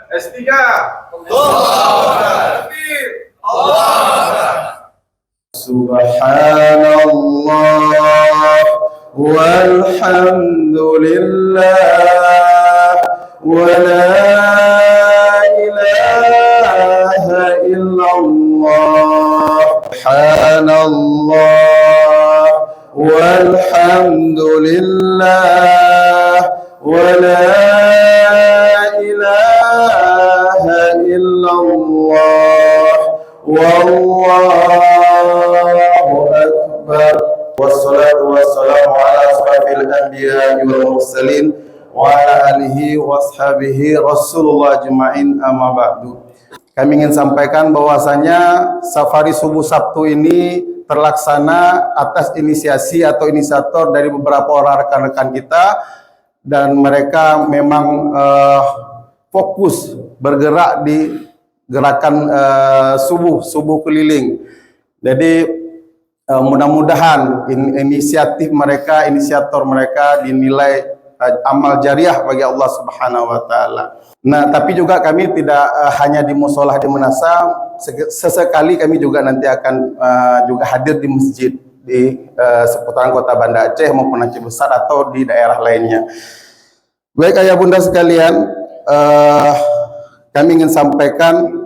S3. Allah. Allah. Subhanallah walhamdulillah wa la ilaha illallah. Subhanallah walhamdulillah wa la ilaha illallah wallahu akbar. Wassalatu wassalamu ala asrafil anbiya'i wal mursalin wa ala alihi washabihi Rasulullah ajma'in, amma ba'du. Kami ingin sampaikan bahwasanya safari subuh Sabtu ini terlaksana atas inisiasi atau inisiator dari beberapa orang rekan-rekan kita, dan mereka memang fokus bergerak di gerakan subuh keliling. Jadi mudah-mudahan inisiatif mereka, inisiator mereka dinilai amal jariah bagi Allah Subhanahu wa taala. Nah, tapi juga kami tidak hanya di musholah di Menasa, sesekali kami juga nanti akan juga hadir di masjid di seputaran Kota Banda Aceh maupun Aceh Besar atau di daerah lainnya. Baik ayah bunda sekalian, kami ingin sampaikan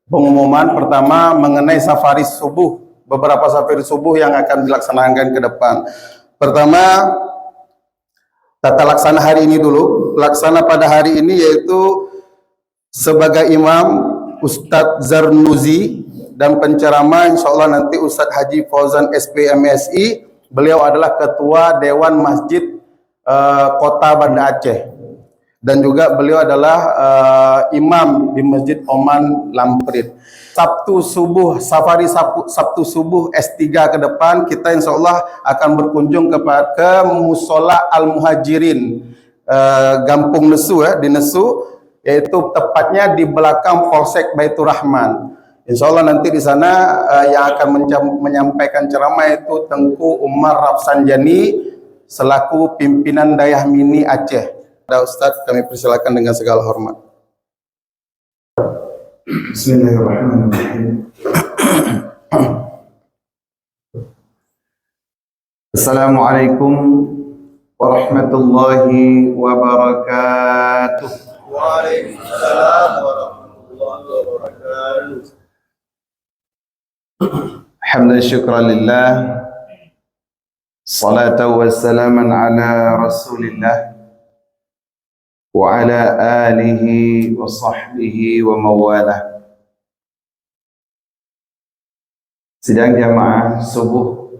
pengumuman pertama mengenai safari subuh, beberapa safari subuh yang akan dilaksanakan ke depan. Pertama, tata laksana hari ini dulu. Laksana pada hari ini yaitu sebagai imam Ustadz Zarnuzi, dan penceramah insya Allah nanti Ustadz Haji Fauzan SPMSI. Beliau adalah Ketua Dewan Masjid Kota Banda Aceh, dan juga beliau adalah imam di Masjid Oman Lamprit. Sabtu subuh, safari Sabtu subuh S3 ke depan, kita insya Allah akan berkunjung ke Musola Al-Muhajirin, Gampung Nesu di Nesu, yaitu tepatnya di belakang Polsek Baitur Rahman. Insya Allah nanti di sana yang akan menyampaikan ceramah itu Tengku Umar Rafsanjani selaku pimpinan Dayah Mini Aceh. Ustadz, kami persilakan dengan segala hormat. Bismillahirrahmanirrahim. Assalamualaikum warahmatullahi wabarakatuh. Waalaikumsalam warahmatullahi wabarakatuh. Alhamdulillah, syukran lillah, salatu wassalaman ala rasulillah wa ala alihi wa sahbihi wa mawalah. Sidang jamaah subuh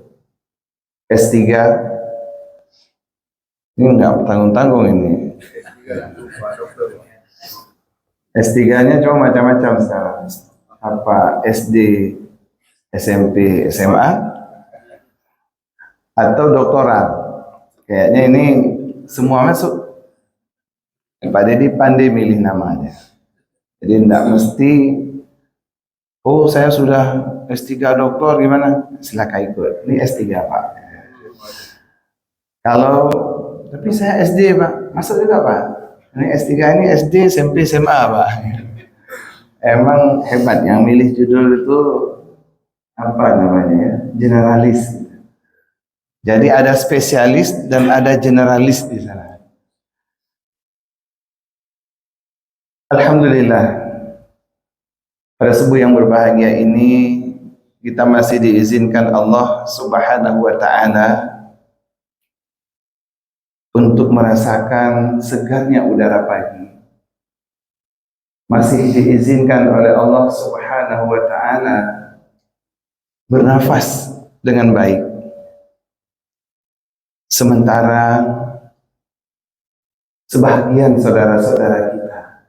S3 ini enggak tanggung-tanggung ini. S3-nya cuma macam-macam sekarang. Apa SD, SMP, SMA atau doktoral. Kayaknya ini semua masuk. Pak Dedi pandai milih namanya. Jadi tidak mesti, oh saya sudah S3 doktor, gimana? Silakan ikut. Ini S3 Pak. Kalau, tapi saya SD Pak, masuk juga Pak. Ini S3 ini SD, SMP, SMA Pak. Emang hebat yang milih judul itu apa namanya ya? Generalis. Jadi ada spesialis dan ada generalis di sana. Alhamdulillah, pada subuh yang berbahagia ini kita masih diizinkan Allah Subhanahu wa ta'ala untuk merasakan segarnya udara pagi. Masih diizinkan oleh Allah Subhanahu wa ta'ala bernafas dengan baik. Sementara sebahagian saudara-saudara kita,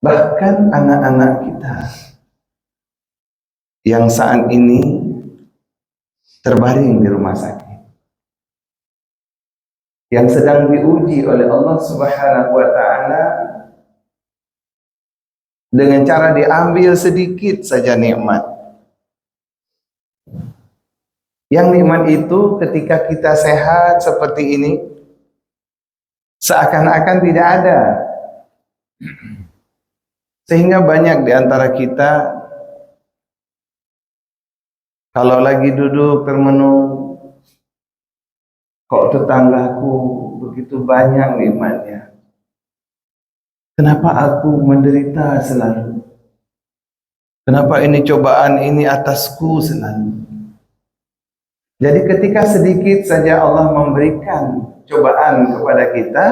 bahkan anak-anak kita yang saat ini terbaring di rumah sakit, yang sedang diuji oleh Allah Subhanahu wa ta'ala dengan cara diambil sedikit saja nikmat. Yang nikmat itu ketika kita sehat seperti ini seakan-akan tidak ada Sehingga banyak di antara kita kalau lagi duduk termenung, kok tetanggaku begitu banyak nikmatnya, kenapa aku menderita selalu? Kenapa ini cobaan ini atasku selalu? Jadi ketika sedikit saja Allah memberikan cobaan kepada kita,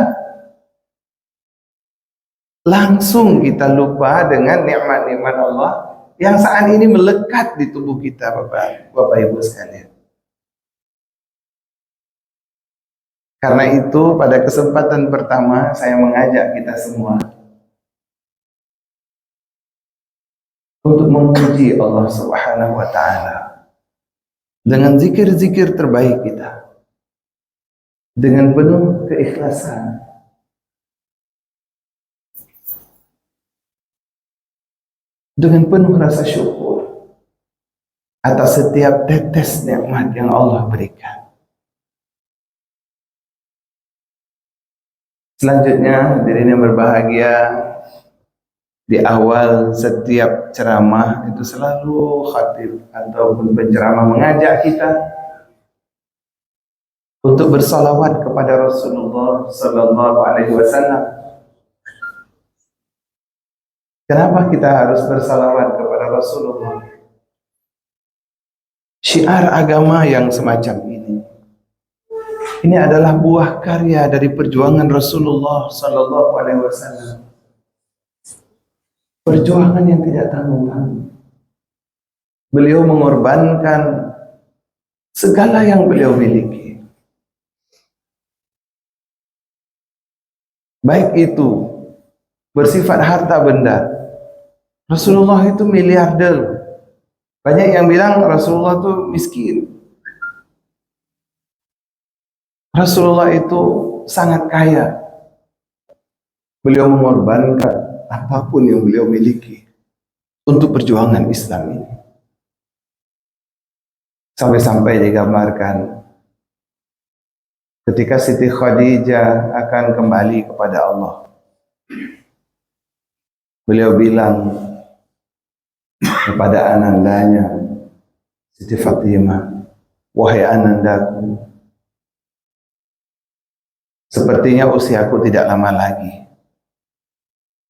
langsung kita lupa dengan nikmat-nikmat Allah yang saat ini melekat di tubuh kita, Bapak Ibu sekalian. Karena itu pada kesempatan pertama saya mengajak kita semua untuk memuji Allah Subhanahu wa taala dengan zikir-zikir terbaik kita, dengan penuh keikhlasan, dengan penuh rasa syukur atas setiap tetes nikmat yang Allah berikan. Selanjutnya, hadirin yang berbahagia, di awal setiap ceramah itu selalu khatib ataupun penceramah mengajak kita untuk bersalawat kepada Rasulullah Sallallahu Alaihi Wasallam. Kenapa kita harus bersalawat kepada Rasulullah? Syiar agama yang semacam ini adalah buah karya dari perjuangan Rasulullah Sallallahu Alaihi Wasallam. Perjuangan yang tidak tanggung-tanggung. Beliau mengorbankan segala yang beliau miliki. Baik itu bersifat harta benda. Rasulullah itu miliarder. Banyak yang bilang Rasulullah itu miskin. Rasulullah itu sangat kaya. Beliau mengorbankan apapun yang beliau miliki untuk perjuangan Islam ini. Sampai-sampai digambarkan ketika Siti Khadijah akan kembali kepada Allah. Beliau bilang kepada anandanya Siti Fatimah, wahai anandaku, sepertinya usiaku tidak lama lagi.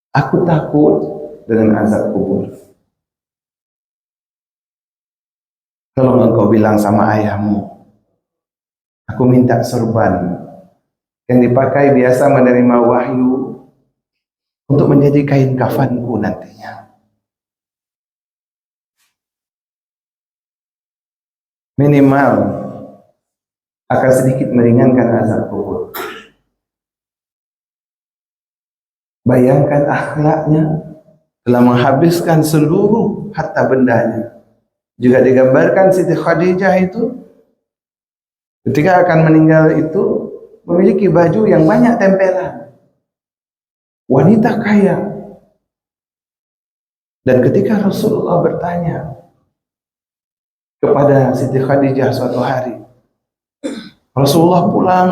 Aku takut dengan azab kubur. Tolong engkau bilang sama ayahmu, aku minta sorban yang dipakai biasa menerima wahyu untuk menjadi kain kafanku nantinya. Minimal akan sedikit meringankan azab kubur. Bayangkan akhlaknya telah menghabiskan seluruh harta bendanya. Juga digambarkan Siti Khadijah itu ketika akan meninggal itu memiliki baju yang banyak tempelan. Wanita kaya. Dan ketika Rasulullah bertanya kepada Siti Khadijah suatu hari, Rasulullah pulang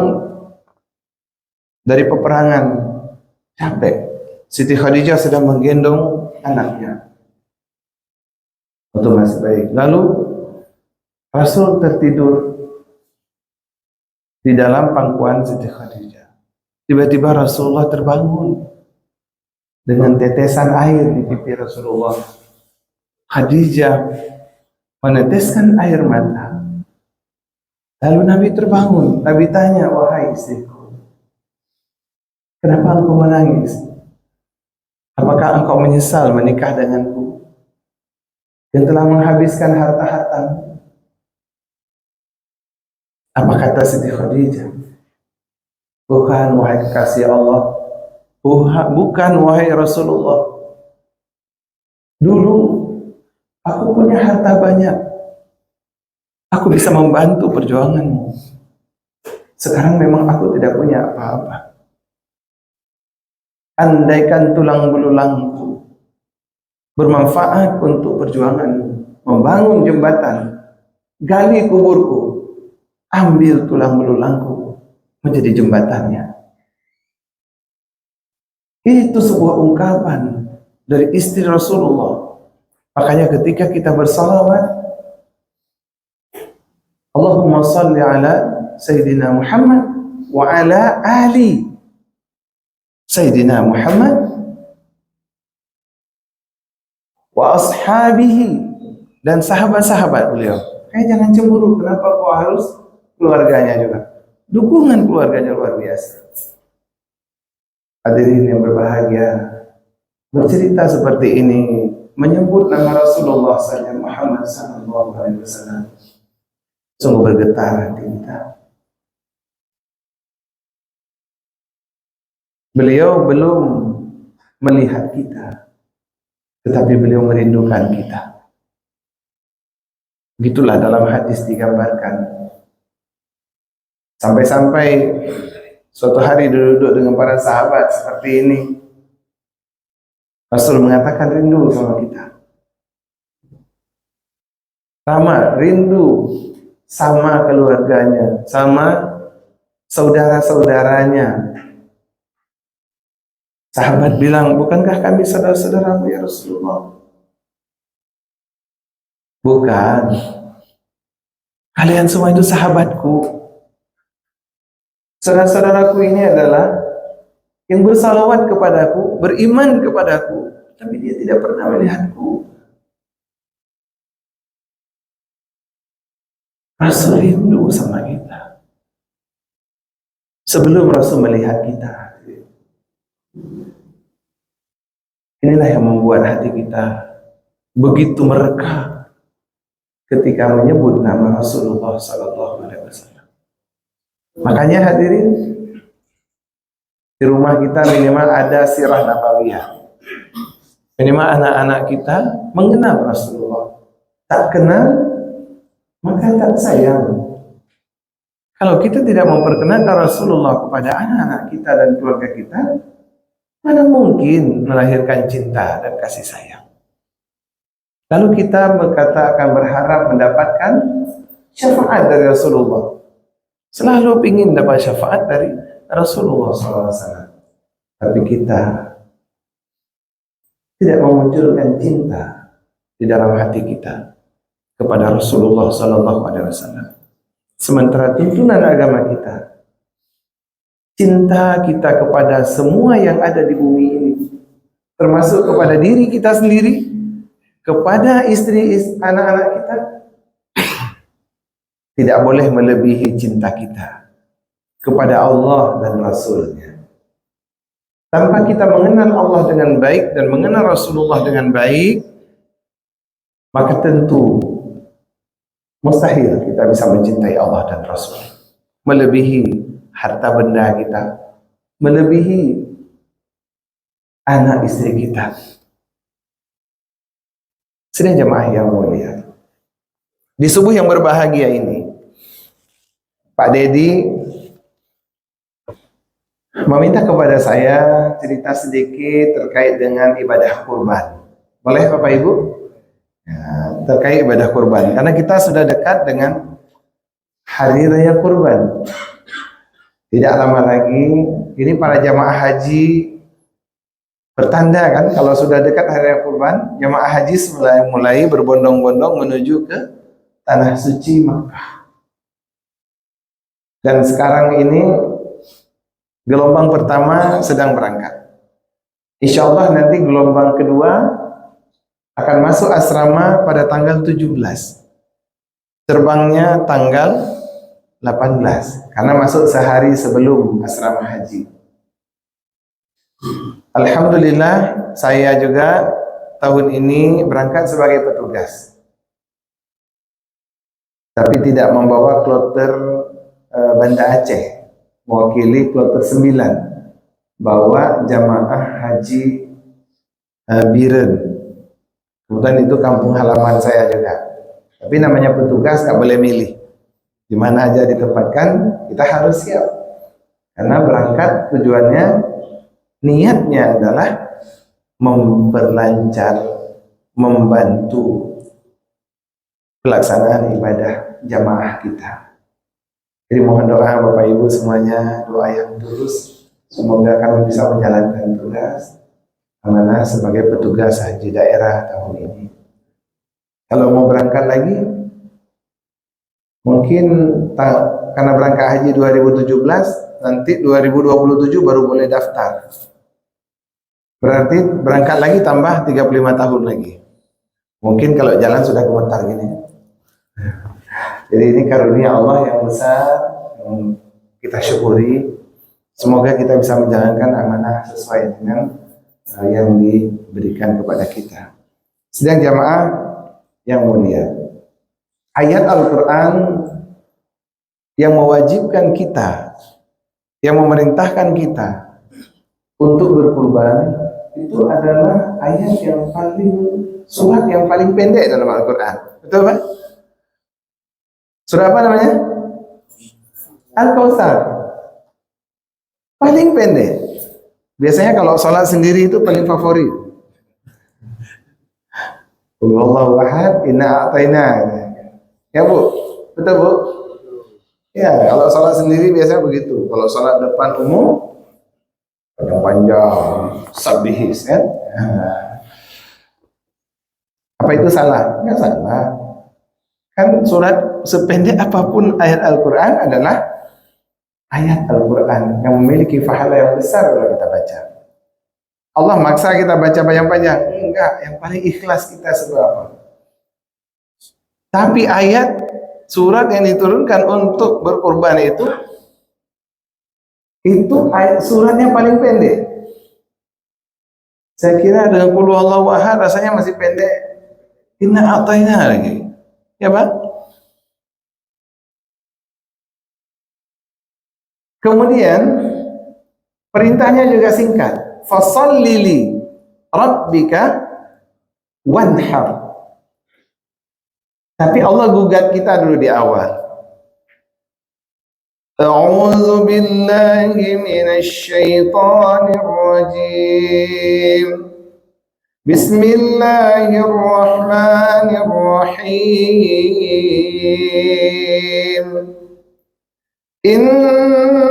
dari peperangan capek. Siti Khadijah sedang menggendong anaknya. Itu masih baik. Lalu Rasul tertidur di dalam pangkuan Siti Khadijah. Tiba-tiba Rasulullah terbangun dengan tetesan air di pipi Rasulullah. Khadijah meneteskan air mata. Lalu Nabi terbangun. Nabi tanya, wahai istriku, kenapa engkau menangis? Apakah engkau menyesal menikah denganku yang telah menghabiskan harta-hartamu? Apa kata Siti Khadijah? Bukan, wahai kekasih Allah. Bukan, wahai Rasulullah. Dulu aku punya harta banyak. Aku bisa membantu perjuanganmu. Sekarang memang aku tidak punya apa-apa. Andaikan tulang belulangku bermanfaat untuk perjuanganmu, membangun jembatan, gali kuburku, ambil tulang belulangku menjadi jembatannya. Itu sebuah ungkapan dari istri Rasulullah. Makanya ketika kita bersalawat, Allahumma salli ala Sayyidina Muhammad wa ala ali Sayyidina Muhammad wa ashabihi, dan sahabat-sahabat beliau. Jangan cemburu, kenapa kok harus keluarganya juga? Dukungan keluarganya luar biasa. Hadirin yang berbahagia, bercerita seperti ini, menyebut nama Rasulullah SAW Muhammad sallallahu alaihi wasallam, sungguh bergetar hati kita. Beliau belum melihat kita, tetapi beliau merindukan kita. Begitulah dalam hadis digambarkan. Sampai-sampai suatu hari duduk dengan para sahabat seperti ini, Rasul mengatakan rindu sama kita. Sama rindu sama keluarganya, sama saudara-saudaranya. Sahabat bilang, bukankah kami saudara-saudaramu ya Rasulullah? Bukan. Kalian semua itu sahabatku. Saudara-saudaraku ini adalah yang bersalawat kepadaku, beriman kepadaku, tapi dia tidak pernah melihatku. Rasul rindu sama kita sebelum Rasul melihat kita. Inilah yang membuat hati kita begitu mereka ketika menyebut nama Rasulullah Sallallahu Alaihi Wasallam. Makanya hadirin, di rumah kita minimal ada sirah nabawiyah. Minimal anak-anak kita mengenal Rasulullah. Tak kenal, maka tak sayang. Kalau kita tidak memperkenalkan Rasulullah kepada anak-anak kita dan keluarga kita, mana mungkin melahirkan cinta dan kasih sayang. Lalu kita berkata akan berharap mendapatkan syafaat dari Rasulullah. Selalu ingin dapat syafaat dari Rasulullah SAW. Tapi kita tidak memunculkan cinta di dalam hati kita kepada Rasulullah SAW. Sementara tuntunan agama kita, cinta kita kepada semua yang ada di bumi ini, termasuk kepada diri kita sendiri, kepada istri anak-anak kita, tidak boleh melebihi cinta kita kepada Allah dan Rasulnya. Tanpa kita mengenal Allah dengan baik dan mengenal Rasulullah dengan baik, maka tentu mustahil kita bisa mencintai Allah dan Rasul melebihi harta benda kita, melebihi anak istri kita. Sidang jemaah yang mulia, di subuh yang berbahagia ini, Pak Dedi meminta kepada saya cerita sedikit terkait dengan ibadah kurban. Boleh Bapak Ibu? Ya, terkait ibadah kurban, karena kita sudah dekat dengan Hari Raya Kurban. Tidak lama lagi, ini para jamaah haji bertanda kan, kalau sudah dekat Hari Raya Kurban, jamaah haji mulai berbondong-bondong menuju ke tanah suci Makkah. Dan sekarang ini gelombang pertama sedang berangkat. Insya Allah nanti gelombang kedua akan masuk asrama pada tanggal 17. Terbangnya tanggal 18 karena masuk sehari sebelum asrama haji. Alhamdulillah saya juga tahun ini berangkat sebagai petugas, tapi tidak membawa kloter Banda Aceh, mewakili kloter 9, bawa jamaah haji Biren. Kebetulan itu kampung halaman saya juga, tapi namanya petugas nggak boleh milih, di mana aja ditempatkan kita harus siap, karena berangkat tujuannya, niatnya adalah memperlancar, membantu pelaksanaan ibadah jamaah kita. Jadi mohon doa Bapak Ibu semuanya, doa yang tulus Semoga kami bisa menjalankan tugas amanah sebagai petugas haji daerah tahun ini. Kalau mau berangkat lagi, mungkin karena berangkat haji 2017, nanti 2027 baru boleh daftar. Berarti berangkat lagi tambah 35 tahun lagi. Mungkin kalau jalan sudah gemetar gini. Jadi ini karunia Allah yang besar, yang kita syukuri. Semoga kita bisa menjalankan amanah sesuai dengan yang diberikan kepada kita. Sedang jamaah yang mulia, ayat Al-Quran yang mewajibkan kita, yang memerintahkan kita untuk berkurban, itu adalah ayat yang surat yang paling pendek dalam Al-Quran. Betul Pak? Surah apa namanya? Al-Kautsar. Paling pendek. Biasanya kalau sholat sendiri itu paling favorit. Qul huwallahu ahad, inna a'taina. Ya Bu, betul Bu? Ya, kalau sholat sendiri biasanya begitu. Kalau sholat depan umum panjang-panjang, sabbihis kan? Apa itu salah? Enggak salah. Kan surat sependek apapun ayat Al-Quran adalah ayat Al-Quran yang memiliki pahala yang besar kalau kita baca. Allah maksa kita baca panjang-panjang? Enggak, yang paling ikhlas kita seberapa. Tapi ayat surat yang diturunkan untuk berkorban itu ayat suratnya paling pendek. Saya kira dengan qul huwallahu ahad rasanya masih pendek. Inna a'taina lagi. Ya Pak? Kemudian perintahnya juga singkat. Fasholli li rabbika wanhar. Tapi Allah gugat kita dulu di awal. A'udzu billahi minasy syaithanir rajim. Bismillahirrahmanirrahim. Inna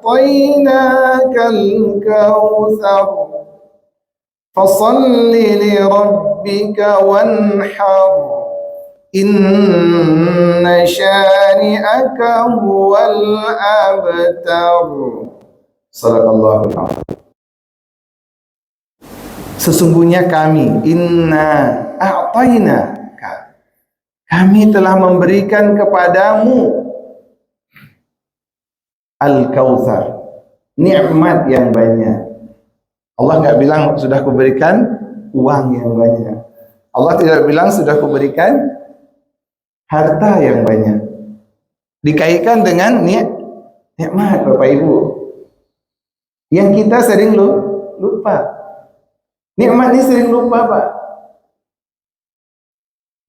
a'tainakal kautsar fasalli li rabbika wanhar inna syani'aka huwal abtar. Sadaqallahul adzim. Sesungguhnya kami, inna a'tainaka, kami telah memberikan kepadamu Al-Kautsar, nikmat yang banyak. Allah nggak bilang sudah kuberikan uang yang banyak. Allah tidak bilang sudah kuberikan harta yang banyak. Dikaitkan dengan nikmat Bapak Ibu yang kita sering lupa. Nikmat ini sering lupa Pak.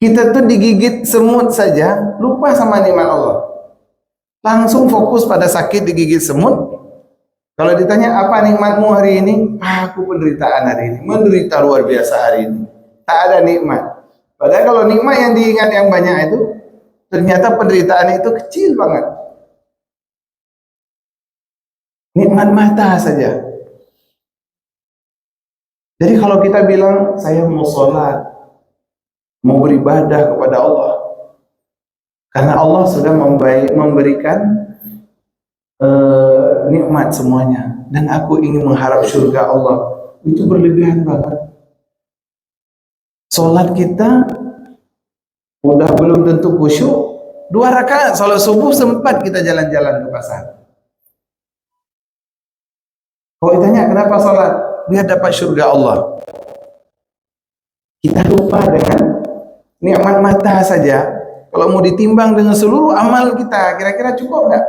Kita tuh digigit semut saja lupa sama nikmat Allah. Langsung fokus pada sakit digigit semut. Kalau ditanya apa nikmatmu hari ini? Aku penderitaan hari ini, menderita luar biasa hari ini. Tak ada nikmat. Padahal kalau nikmat yang diingat yang banyak itu, ternyata penderitaan itu kecil banget. Nikmat mata saja. Jadi kalau kita bilang saya mau sholat, mau beribadah kepada Allah, karena Allah sudah memberikan nikmat semuanya, dan aku ingin mengharap surga Allah, itu berlebihan banget. Sholat kita udah belum tentu khusyuk. 2 rakaat sholat subuh sempat kita jalan-jalan ke pasar. Kalau ditanya kenapa sholat, biar dapat surga Allah. Kita lupa dengan nikmat mata saja. Kalau mau ditimbang dengan seluruh amal kita, kira-kira cukup enggak?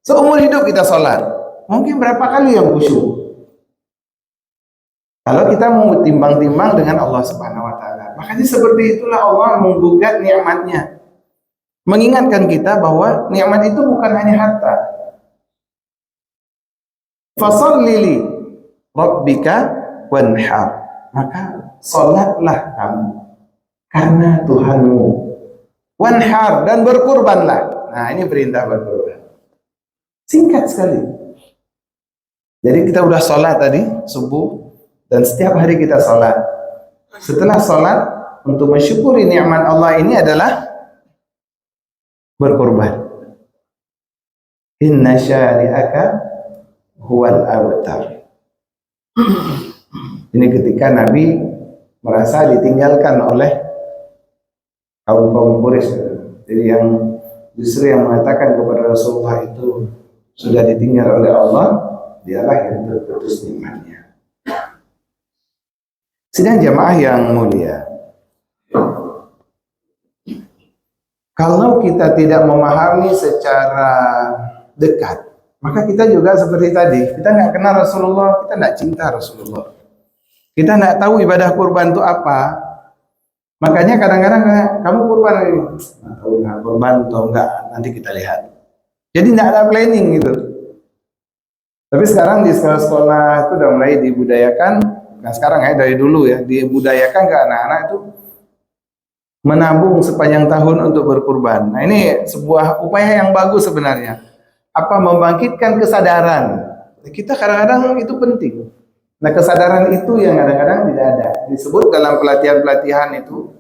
Seumur hidup kita sholat, mungkin berapa kali yang khusyuk? Kalau kita mau timbang-timbang dengan Allah Subhanahu wa taala. Makanya seperti itulah Allah menggugat nikmatnya. Mengingatkan kita bahwa nikmat itu bukan hanya harta. Fasholli li rabbika wanhar. Maka salatlah kamu karena Tuhanmu. Wanhar, dan berkurbanlah. Nah, ini perintah berkurban. Singkat sekali. Jadi kita udah sholat tadi, subuh, dan setiap hari kita sholat. Setelah sholat, untuk mensyukuri nikmat Allah ini adalah berkorban. Inna syari'aka huwal abtar. Ini ketika Nabi merasa ditinggalkan oleh kaum Quraisy. Jadi yang justru yang mengatakan kepada Rasulullah itu sudah ditinggal oleh Allah, dialah yang terputus nikmatnya. Sidang jamaah yang mulia, kalau kita tidak memahami secara dekat, maka kita juga seperti tadi, kita nggak kenal Rasulullah, kita nggak cinta Rasulullah, kita nggak tahu ibadah kurban itu apa. Makanya kadang-kadang kamu kurban ini, nggak tahu nggak kurban atau enggak, nanti kita lihat. Jadi nggak ada planning gitu. Tapi sekarang di sekolah-sekolah itu udah mulai dibudayakan. Nah sekarang ya dari dulu ya dibudayakan ke anak-anak itu menabung sepanjang tahun untuk berkurban. Nah ini sebuah upaya yang bagus sebenarnya. Apa membangkitkan kesadaran? Kita kadang-kadang itu penting. Nah kesadaran itu yang kadang-kadang tidak ada. Disebut dalam pelatihan-pelatihan itu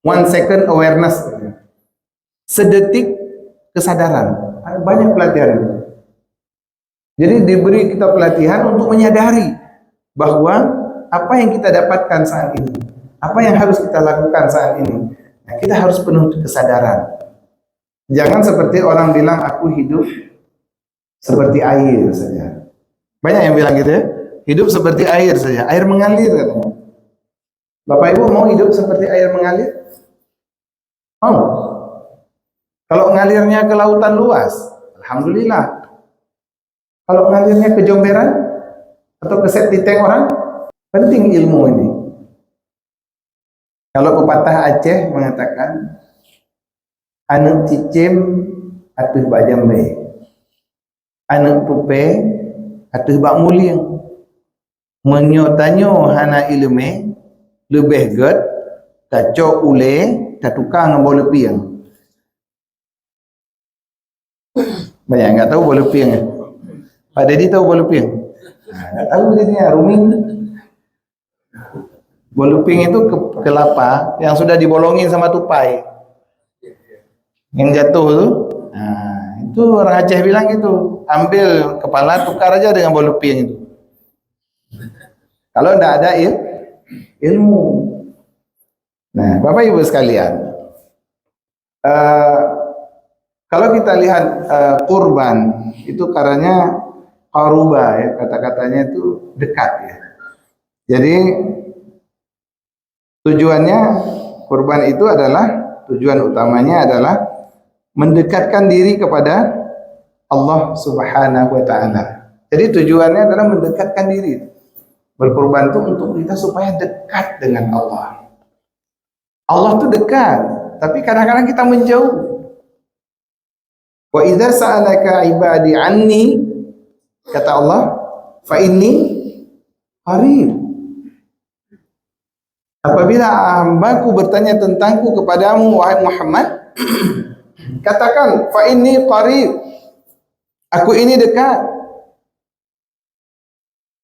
1 second awareness. Sedetik kesadaran. Ada banyak pelatihan itu. Jadi diberi kita pelatihan untuk menyadari bahwa apa yang kita dapatkan saat ini, apa yang harus kita lakukan saat ini. Nah, kita harus penuh kesadaran. Jangan seperti orang bilang aku hidup seperti air saja. Banyak yang bilang gitu ya, hidup seperti air saja, air mengalir katanya. Bapak Ibu mau hidup seperti air mengalir? Mau? Kalau ngalirnya ke lautan luas, alhamdulillah. Kalau ngalirnya ke jomberan atau ke septic tank orang, penting ilmu ini. Kalau pepatah Aceh mengatakan, anu cicim atuh bak jambe, anu pupe atuh bak muliang, menyotanyo hana ilme lebih god taco ule tatukang bola piang. Banyak nggak tahu bola piang ya? Pak Dedi tahu bola piang? Nggak tahu jadinya ruming. Bola piang itu kelapa yang sudah dibolongin sama tupai yang jatuh tuh. Nah, itu orang Aceh bilang itu, ambil kepala tukar aja dengan bola piang itu. Kalau tidak ada ilmu. Nah, Bapak Ibu sekalian, kalau kita lihat kurban itu karena qaruba ya, kata-katanya itu dekat ya. Jadi tujuannya kurban itu adalah, tujuan utamanya adalah mendekatkan diri kepada Allah Subhanahu wa taala. Jadi tujuannya adalah mendekatkan diri. Berkurban itu untuk kita supaya dekat dengan Allah. Allah itu dekat, tapi kadang-kadang kita menjauh. Wa idza sa'alaka ibadi anni, kata Allah, fa inni qarib. Apabila hambaku bertanya tentangku kepadamu wahai Muhammad, katakan fa inni qarib. Aku ini dekat.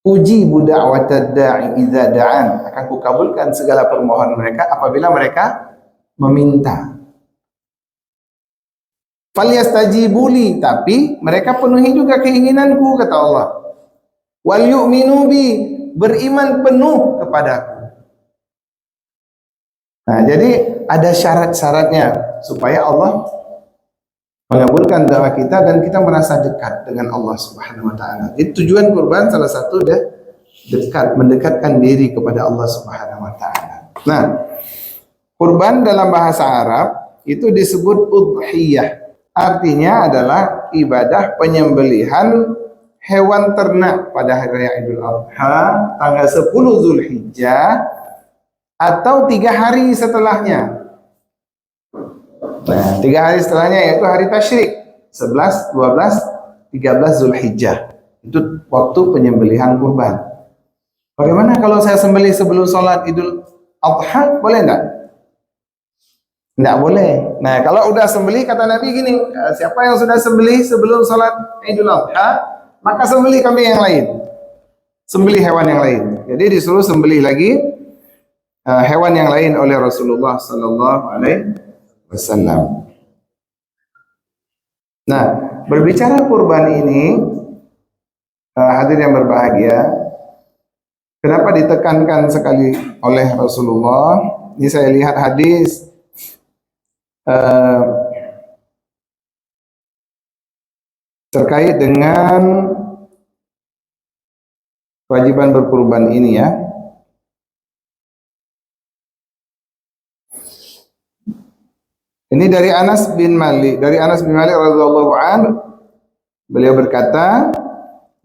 Ujibu da'watad da'i idza da'an. Akan kukabulkan segala permohonan mereka apabila mereka meminta. Falyastajibuli, tapi mereka penuhi juga keinginanku, kata Allah. Wal yu'minu bi, beriman penuh kepadaku. Nah, jadi ada syarat-syaratnya supaya Allah mengabulkan doa kita dan kita merasa dekat dengan Allah Subhanahu wa taala. Jadi tujuan kurban salah satu dekat, mendekatkan diri kepada Allah Subhanahu wa taala. Nah, kurban dalam bahasa Arab itu disebut udhiyah. Artinya adalah ibadah penyembelihan hewan ternak pada hari raya Idul Adha tanggal 10 Zulhijjah atau 3 hari setelahnya. Nah, 3 hari setelahnya yaitu hari tasyrik, 11, 12, 13 Zulhijjah. Itu waktu penyembelihan kurban. Bagaimana kalau saya sembelih sebelum sholat Idul Adha? Boleh enggak? Tidak boleh. Nah, kalau udah sembelih, kata Nabi gini, siapa yang sudah sembelih sebelum salat Idul Adha, maka sembelih kambing yang lain, sembelih hewan yang lain. Jadi disuruh sembelih lagi hewan yang lain oleh Rasulullah Sallallahu Alaihi Wasallam. Nah, berbicara kurban ini, hadirin yang berbahagia, kenapa ditekankan sekali oleh Rasulullah? Ini saya lihat hadis terkait dengan kewajiban berkurban ini ya. Ini dari Anas bin Malik radhiyallahu an, beliau berkata,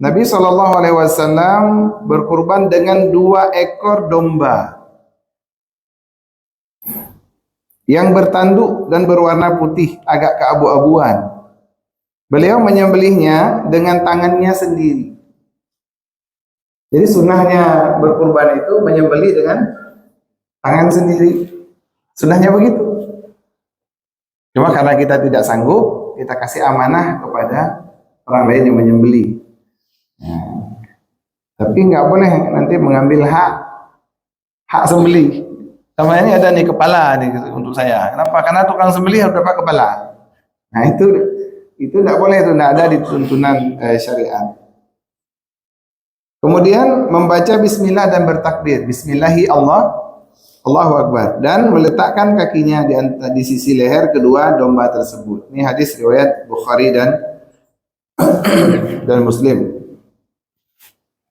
Nabi SAW berkurban dengan 2 ekor domba yang bertanduk dan berwarna putih agak keabu-abuan. Beliau menyembelihnya dengan tangannya sendiri. Jadi sunnahnya berkurban itu menyembelih dengan tangan sendiri. Sunnahnya begitu. Cuma karena kita tidak sanggup, kita kasih amanah kepada orang lain yang menyembelih. Nah, tapi nggak boleh nanti mengambil hak sembelih. Sama ini ada nih kepala nih untuk saya. Kenapa? Karena tukang sembelih harus dapat kepala. Nah itu tidak boleh, itu tidak ada di tuntunan syariat. Kemudian membaca Bismillah dan bertakbir. Bismillahi Allahu Akbar, dan meletakkan kakinya di sisi leher kedua domba tersebut. Ini hadis riwayat Bukhari dan Muslim.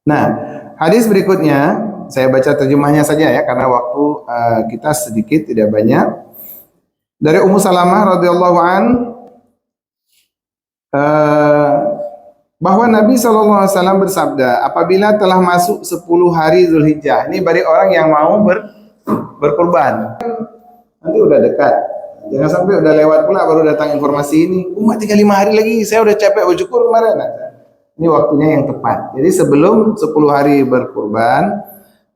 Nah, hadis berikutnya saya baca terjemahnya saja ya, karena waktu kita sedikit, tidak banyak. Dari Ummu Salamah radhiyallahu an, bahwa Nabi SAW bersabda, apabila telah masuk 10 hari Zulhijjah, ini bagi orang yang mau berkurban, nanti udah dekat, jangan sampai udah lewat pula baru datang informasi ini, umat tinggal 5 hari lagi, saya udah capek bersyukur kemarin. Ini waktunya yang tepat. Jadi sebelum 10 hari berkurban,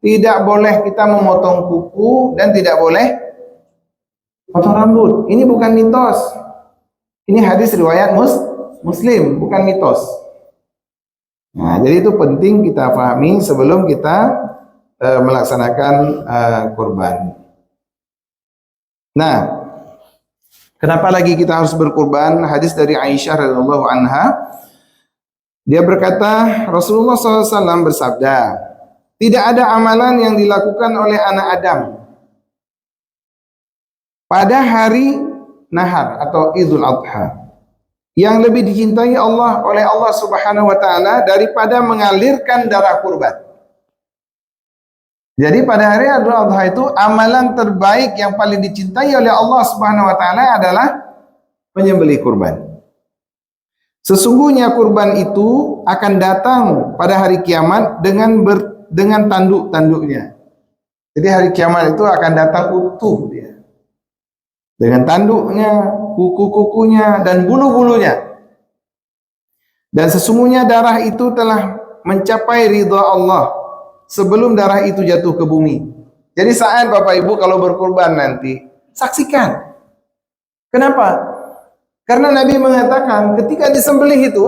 tidak boleh kita memotong kuku dan tidak boleh potong rambut. Ini bukan mitos. Ini hadis riwayat Muslim, bukan mitos. Nah, jadi itu penting kita pahami sebelum kita melaksanakan kurban. Nah, kenapa lagi kita harus berkurban? Hadis dari Aisyah radhiyallahu anha, dia berkata, Rasulullah SAW bersabda, tidak ada amalan yang dilakukan oleh anak Adam pada hari nahar atau Idul Adha yang lebih dicintai oleh Allah Subhanahu wa taala daripada mengalirkan darah kurban. Jadi pada hari Idul Adha itu amalan terbaik yang paling dicintai oleh Allah Subhanahu wa taala adalah menyembelih kurban. Sesungguhnya kurban itu akan datang pada hari kiamat dengan tanduk-tanduknya. Jadi hari kiamat itu akan datang utuh dia, dengan tanduknya, kuku-kukunya, dan bulu-bulunya. Dan sesungguhnya darah itu telah mencapai ridha Allah sebelum darah itu jatuh ke bumi. Jadi saat Bapak Ibu kalau berkurban nanti, saksikan. Kenapa? Karena Nabi mengatakan ketika disembelih itu,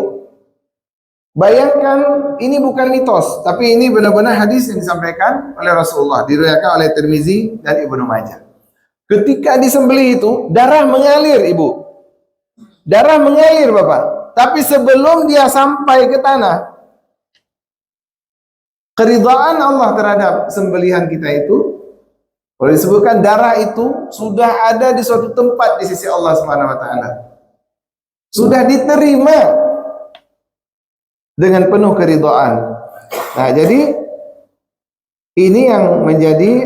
bayangkan ini bukan mitos, tapi ini benar-benar hadis yang disampaikan oleh Rasulullah, diriwayatkan oleh Tirmizi dan Ibnu Majah. Ketika disembelih itu, darah mengalir, Ibu. Darah mengalir, Bapak. Tapi sebelum dia sampai ke tanah, keridhaan Allah terhadap sembelihan kita itu, boleh disebutkan darah itu sudah ada di suatu tempat di sisi Allah Subhanahu wa taala. Sudah diterima dengan penuh keridhaan. Nah, jadi ini yang menjadi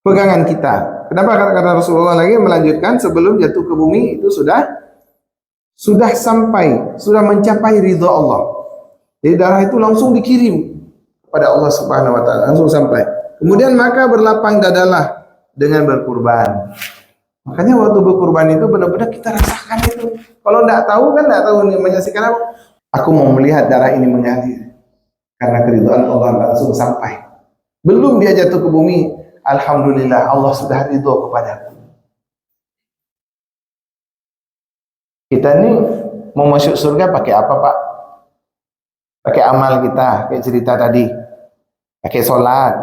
pegangan kita. Kenapa? Karena Rasulullah lagi melanjutkan sebelum jatuh ke bumi itu sudah sampai, sudah mencapai ridha Allah. Jadi darah itu langsung dikirim kepada Allah Subhanahu wa taala, langsung sampai. Kemudian maka berlapang dadalah dengan berkurban. Makanya waktu berkurban itu benar-benar kita rasakan itu. Kalau tidak tahu kan tidak tahu menyaksikan apa. Aku mau melihat darah ini mengalir karena keridhaan Allah langsung sampai. Belum dia jatuh ke bumi, alhamdulillah Allah sudah ridho kepadaku. Kita nih mau masuk surga pakai apa, Pak? Pakai amal kita, kayak cerita tadi. Pakai sholat,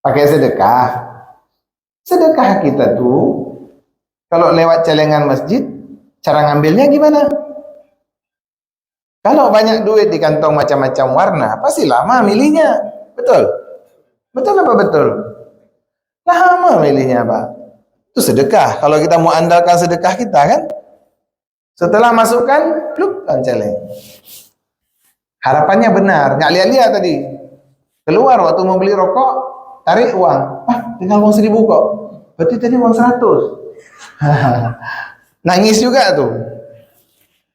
pakai sedekah. Sedekah kita tuh kalau lewat celengan masjid, cara ngambilnya gimana? Kalau banyak duit di kantong macam-macam warna, pasti lama milihnya. Betul? Betul apa betul? Lama milihnya, Pak. Itu sedekah. Kalau kita mau andalkan sedekah kita kan, setelah masukkan, pluk, celeng. Harapannya benar, nggak lihat-lihat tadi. Keluar waktu mau beli rokok, tarik uang. Tinggal uang 1.000 kok. Berarti tadi uang 100. Nangis juga tuh.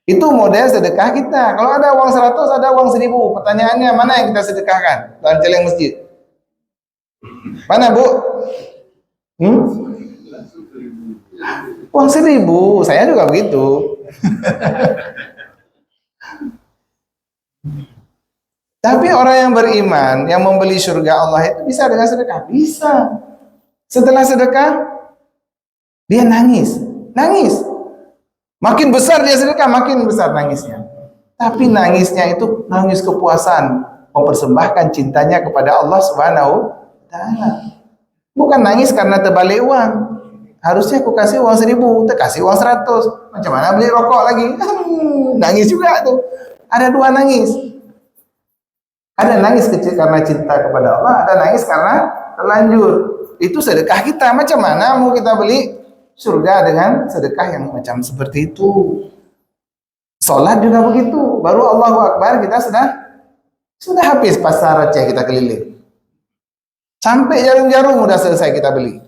Itu model sedekah kita. Kalau ada uang 100, ada uang 1.000. Pertanyaannya, mana yang kita sedekahkan dalam celeng masjid? Mana, Bu? Uang 1.000. Saya juga begitu. Tapi orang yang beriman, yang membeli surga Allah itu bisa dengan sedekah. Bisa. Setelah sedekah, dia nangis. Nangis. Makin besar dia sedekah, makin besar nangisnya. Tapi nangisnya itu nangis kepuasan, mempersembahkan cintanya kepada Allah Subhanahu wa Ta'ala. Bukan nangis karena terbalik uang. Harusnya aku kasih uang 1.000, kasih uang 100. Macam mana beli rokok lagi? Nangis juga tuh. Ada dua nangis. Ada nangis kecil karena cinta kepada Allah, ada nangis karena terlanjur. Itu sedekah kita. Macam mana mau kita beli surga dengan sedekah yang macam seperti itu? Sholat juga begitu. Baru Allahu Akbar kita sudah habis pasar Aceh kita keliling. Sampai jarum-jarum udah selesai kita beli.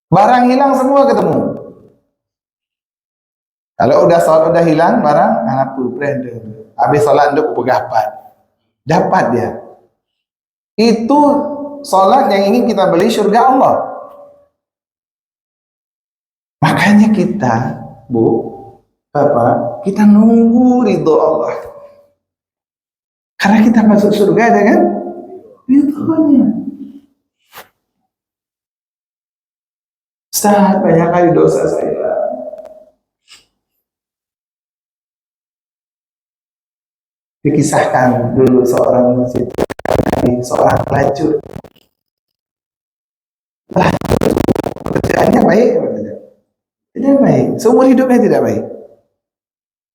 Barang hilang semua ketemu. Kalau udah sholat udah hilang barang, apa brand? Habis sholat untuk pegapat. Dapat dia. Itu sholat yang ingin kita beli surga Allah. Makanya kita, Bu, Bapak, kita nunggu ridho Allah. Karena kita masuk surga dengan ridhonya. Ustaz, banyak kali dosa saya. Dikisahkan dulu seorang seorang pelacur. Pekerjaannya baik, tidak baik. Seumur hidupnya tidak baik.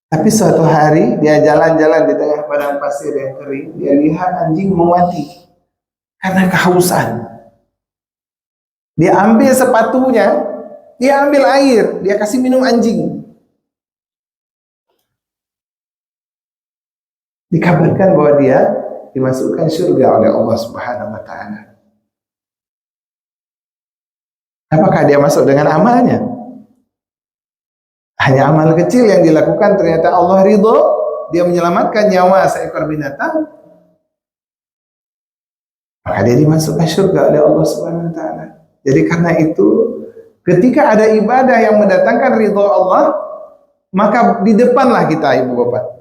Tapi suatu hari dia jalan-jalan di tengah padang pasir yang kering, dia lihat anjing mau mati karena kehausan. Dia ambil sepatunya, dia ambil air, dia kasih minum anjing. Dikabarkan bahwa dia dimasukkan surga oleh Allah Subhanahu wa Ta'ala. Apakah dia masuk dengan amalnya? Hanya amal kecil yang dilakukan, ternyata Allah ridho, dia menyelamatkan nyawa seekor binatang, maka dia dimasukkan surga oleh Allah Subhanahu wa Ta'ala. Jadi karena itu, ketika ada ibadah yang mendatangkan ridho Allah, maka di depanlah kita, Ibu Bapak.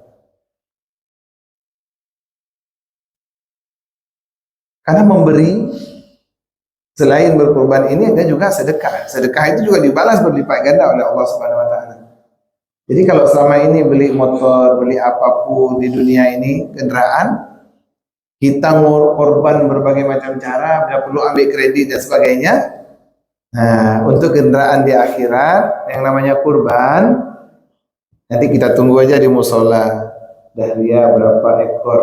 Karena memberi, selain berkorban ini, ada juga sedekah. Sedekah itu juga dibalas berlipat ganda oleh Allah Subhanahu wa Ta'ala. Jadi kalau selama ini beli motor, beli apapun di dunia ini, kendaraan, kita korban berbagai macam cara, tidak perlu ambil kredit dan sebagainya. Nah, untuk kendaraan di akhirat, yang namanya kurban, nanti kita tunggu aja di musola. Dahlia berapa ekor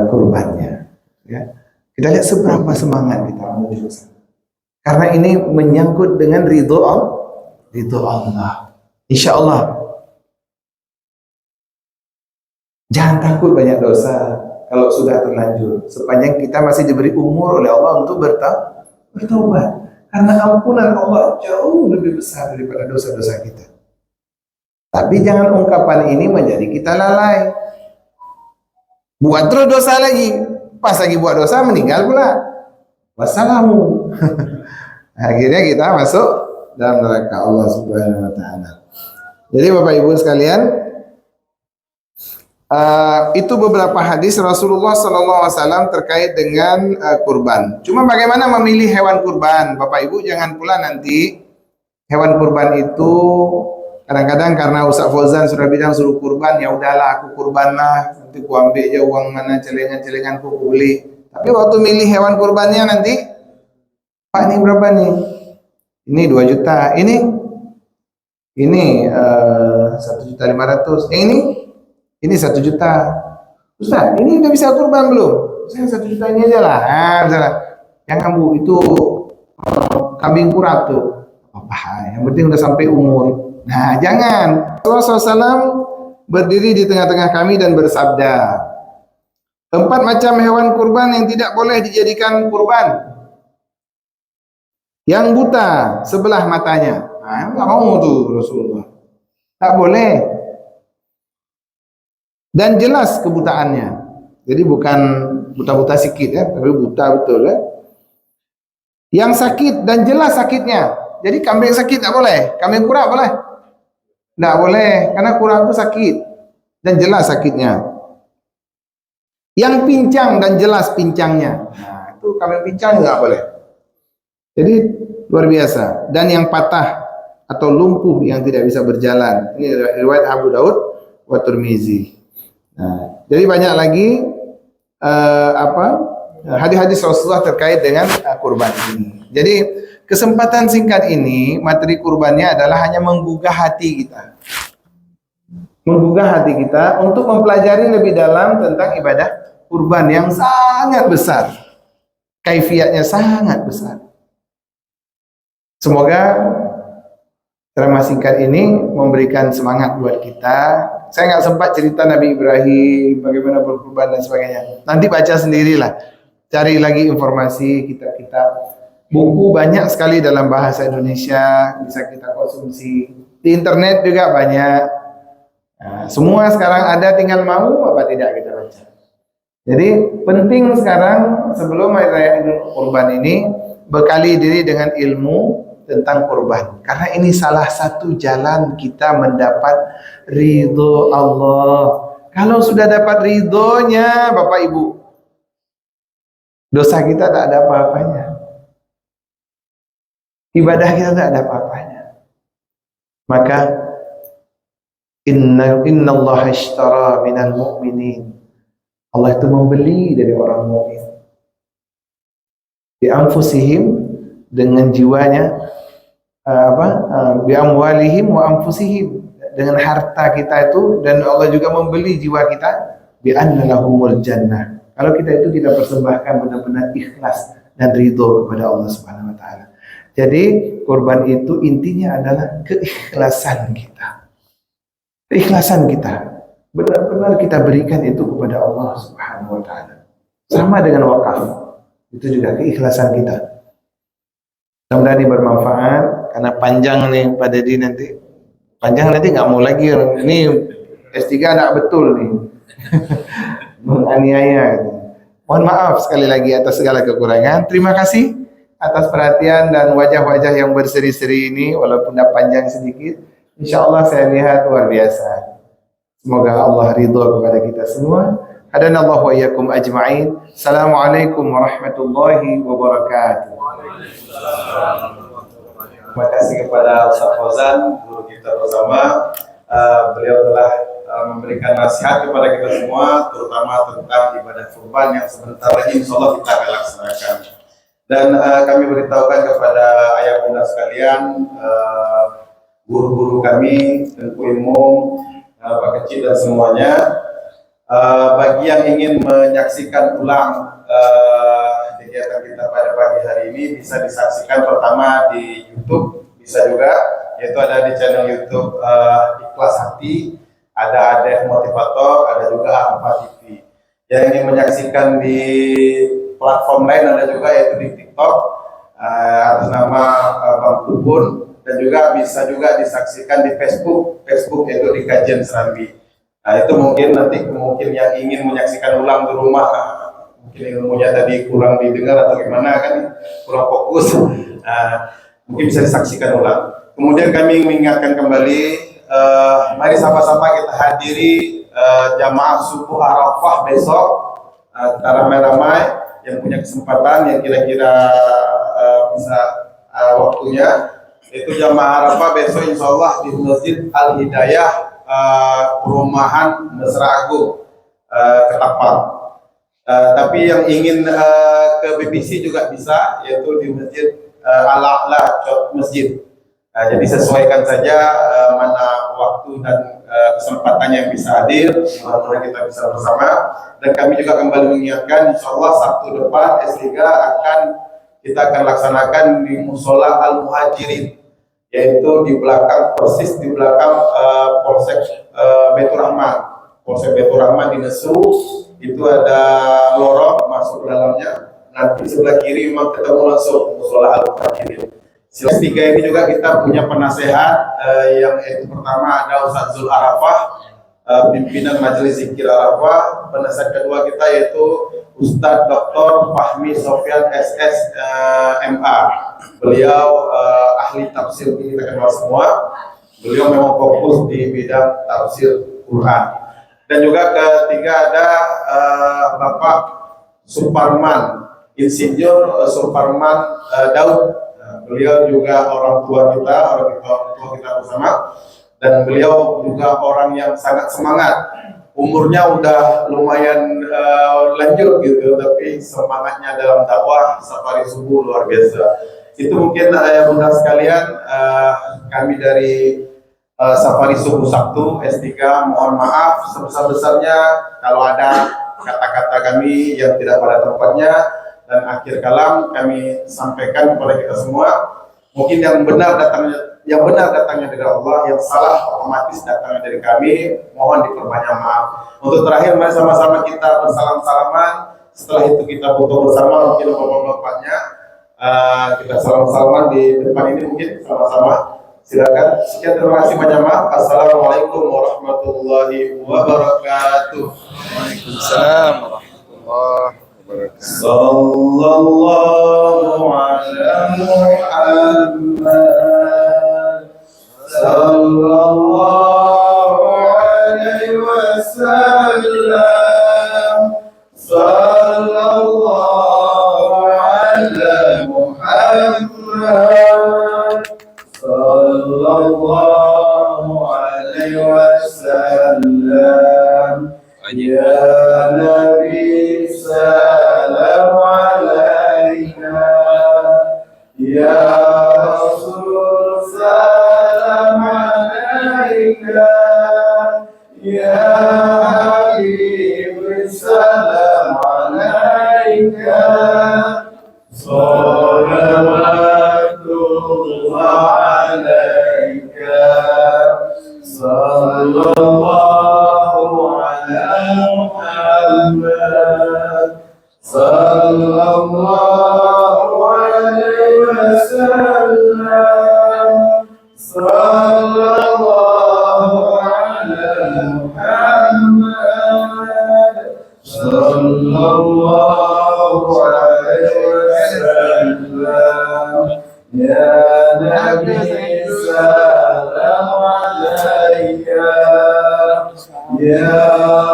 kurbannya. Ya. Kita lihat seberapa semangat kita menuju sana. Karena ini menyangkut dengan ridho Allah. Insya Allah. Jangan takut banyak dosa kalau sudah terlanjur. Sepanjang kita masih diberi umur oleh Allah untuk bertobat. Karena ampunan Allah jauh lebih besar daripada dosa-dosa kita. Tapi jangan ungkapan ini menjadi kita lalai. Buat terus dosa lagi. Pas lagi buat dosa meninggal pula. Wassalamu. Akhirnya kita masuk dalam neraka Allah Subhanahu wa Ta'ala. Jadi Bapak Ibu sekalian, Itu beberapa hadis Rasulullah SAW terkait dengan kurban. Cuma bagaimana memilih hewan kurban? Bapak Ibu jangan pula nanti hewan kurban itu kadang-kadang karena Ustaz Fauzan sudah bilang suruh kurban, ya udahlah aku kurban lah, nanti ku ambil aja uang mana celengan-celengan ku beli. Tapi waktu milih hewan kurbannya nanti, Pak ini berapa nih? Ini 2 juta, ini 1.500.000, ini 1 juta. Ustaz, ini udah bisa kurban belum? Saya 1 juta ini aja lah. Nah, misalnya, yang kamu itu kambing kurap tuh. Apa? Yang penting udah sampai umur. Nah, jangan. Rasulullah SAW berdiri di tengah-tengah kami dan bersabda, 4 macam hewan kurban yang tidak boleh dijadikan kurban. Yang buta sebelah matanya. Nah, nggak mau tuh Rasulullah. Tak boleh. Dan jelas kebutaannya. Jadi bukan buta-buta sikit ya, tapi buta betul ya. Yang sakit dan jelas sakitnya. Jadi kambing sakit tak boleh, kambing kurap boleh? Tak boleh, karena kurap itu sakit dan jelas sakitnya. Yang pincang dan jelas pincangnya. Nah, itu kambing pincang nggak boleh. Jadi luar biasa. Dan yang patah atau lumpuh yang tidak bisa berjalan. Ini riwayat Abu Daud wa Tirmizi. Nah, jadi banyak lagi hadis-hadis Rasulullah terkait dengan kurban ini. Jadi kesempatan singkat ini materi kurbannya adalah hanya menggugah hati kita. Menggugah hati kita untuk mempelajari lebih dalam tentang ibadah kurban yang sangat besar. Kaifiatnya sangat besar. Semoga ceramah singkat ini memberikan semangat buat kita. Saya nggak sempat cerita Nabi Ibrahim, bagaimana berkurban dan sebagainya. Nanti baca sendirilah. Cari lagi informasi, kitab-kitab. Buku banyak sekali dalam bahasa Indonesia, bisa kita konsumsi. Di internet juga banyak. Nah, semua sekarang ada, tinggal mau apa tidak kita baca. Jadi penting sekarang sebelum Hari Raya Idul Kurban ini, bekali diri dengan ilmu tentang kurban, karena ini salah satu jalan kita mendapat ridho Allah. Kalau sudah dapat ridhonya Bapak Ibu, dosa kita tak ada apa-apanya, ibadah kita tak ada apa-apanya. Maka innallaha ishtara minal mu'minin, Allah itu membeli dari orang mukmin, bi anfusihim, dengan jiwanya, bi amwalihim wa anfusihim, dengan harta kita itu, dan Allah juga membeli jiwa kita, bi anna lahumul jannah. Kalau kita itu kita persembahkan benar-benar ikhlas dan ridho kepada Allah Subhanahu wa taala. Jadi kurban itu intinya adalah keikhlasan kita. Keikhlasan kita. Benar-benar kita berikan itu kepada Allah Subhanahu wa taala. Sama dengan wakaf. Itu juga keikhlasan kita. Mudah-mudahan ini bermanfaat, karena panjang nih Pak Dedi nanti. Panjang nanti nggak mau lagi. Ini S3 anak betul nih. Menganiaya. Mohon maaf sekali lagi atas segala kekurangan. Terima kasih atas perhatian dan wajah-wajah yang berseri-seri ini, walaupun dah panjang sedikit. Insya Allah saya lihat luar biasa. Semoga Allah ridho kepada kita semua. Hadanallahu wa iyyakum ajma'in. Assalamualaikum warahmatullahi wabarakatuh. Terima kasih kepada Ustaz Fauzan, guru kita bersama. Beliau telah memberikan nasihat kepada kita semua, terutama tentang ibadah kurban yang sebentar lagi insya Allah kita akan laksanakan. Dan kami beritahukan kepada ayah bunda sekalian, guru-guru kami, Tengku Ilmu, Pak Kecil dan semuanya, bagi yang ingin menyaksikan ulang kegiatan kita pada pagi hari ini, bisa disaksikan pertama di YouTube, bisa juga, yaitu ada di channel YouTube Ikhlas Hati, ada Adek Motivator, ada juga Alfa TV. Yang ingin menyaksikan di platform lain ada juga, yaitu di TikTok atas nama Bang Tubun, dan juga bisa juga disaksikan di Facebook yaitu di Kajian Serambi. Nah, itu mungkin nanti yang ingin menyaksikan ulang di rumah, mungkin ilmunya tadi kurang didengar atau gimana kan, kurang fokus, mungkin bisa disaksikan ulang. Kemudian kami mengingatkan kembali, mari sama-sama kita hadiri jamaah subuh Arafah besok, ramai-ramai yang punya kesempatan yang kira-kira bisa waktunya, itu jamaah Arafah besok insya Allah di Masjid Al Hidayah, Perumahan Mesra Agung, Ketapang. Tapi yang ingin ke BBC juga bisa, yaitu di Masjid Al-A'la Masjid. Jadi sesuaikan saja mana waktu dan kesempatannya yang bisa hadir, mudah-mudahan kita bisa bersama. Dan kami juga kembali mengingatkan, insya Allah Sabtu depan S3 kita akan laksanakan di Musola Al-Muhajirin, yaitu di belakang, persis di belakang Polsek Baitur Rahman. Polsek Baitur Rahman di Nesu, itu ada lorong masuk ke dalamnya. Nanti sebelah kiri memang ketemu langsung Musola Al-Muhajirin. S3 ini juga kita punya penasehat, yang itu pertama ada Ustaz Zul Arafah, pimpinan Majelis Zikir Arafah. Penasehat kedua kita yaitu Ustaz Dr. Fahmi Sofyan SS MA. Beliau ahli tafsir, kita kenal semua. Beliau memang fokus di bidang tafsir Quran. Dan juga ketiga ada Bapak Suparman, Insinyur Suparman Daud. Beliau juga orang tua kita bersama, dan beliau juga orang yang sangat semangat. Umurnya udah lumayan lanjut gitu, tapi semangatnya dalam dakwah safari subuh luar biasa. Itu mungkin bunda sekalian, kami dari safari subuh Sabtu S3 mohon maaf sebesar-besarnya kalau ada kata-kata kami yang tidak pada tempatnya. Dan akhir kalam kami sampaikan kepada kita semua, mungkin yang benar datangnya dari Allah, yang salah otomatis datangnya dari kami. Mohon diperbanyak maaf. Untuk terakhir, mari sama-sama kita bersalam-salaman. Setelah itu kita foto bersama, mungkin bapak-bapaknya kita salam-salaman di depan ini, mungkin sama-sama. Silakan. Sekian, terima kasih banyak. Assalamualaikum warahmatullahi wabarakatuh. Waalaikumsalam warahmatullahi wabarakatuh. Sallallahu ala Muhammad, sallallahu alaihi wasallam, sallallahu ala Muhammad, sallallahu alaihi wasallam. Ya Nabi salam alaika, ya Rasul salam alaika, ya Habib salam alaika, salawatullah alaika, sallallahu Muhammad, sallallahu alaihi wasallam, sallallahu ala Muhammad, sallallahu alaihi wasallam. Ya Nabi salam alaika, ya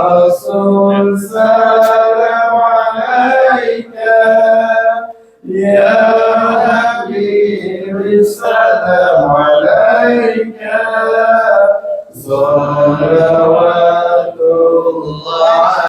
Rasul salam alaika, ya Habib salam alaika, salawatullah.